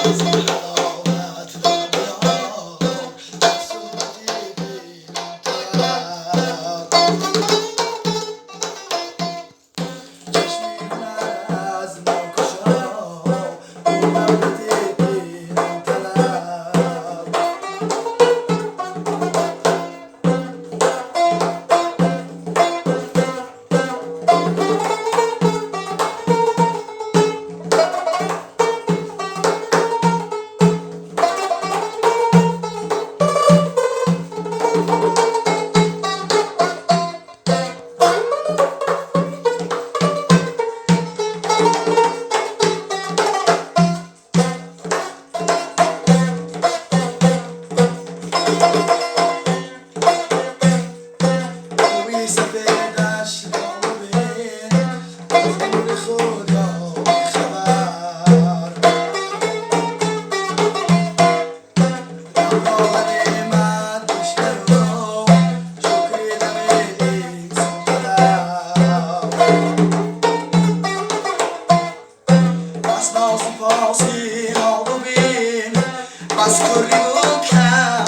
حلاوت را بیار صورتی بینم طلب چشمی هنر از من کشا صورتی بینم طلب خوبی سفیدش را ببین از نور خدا بیخبر الله نعمت بشنو شکر دم انسان طلب بس ناز و پاسی ها ببین بس کری و کم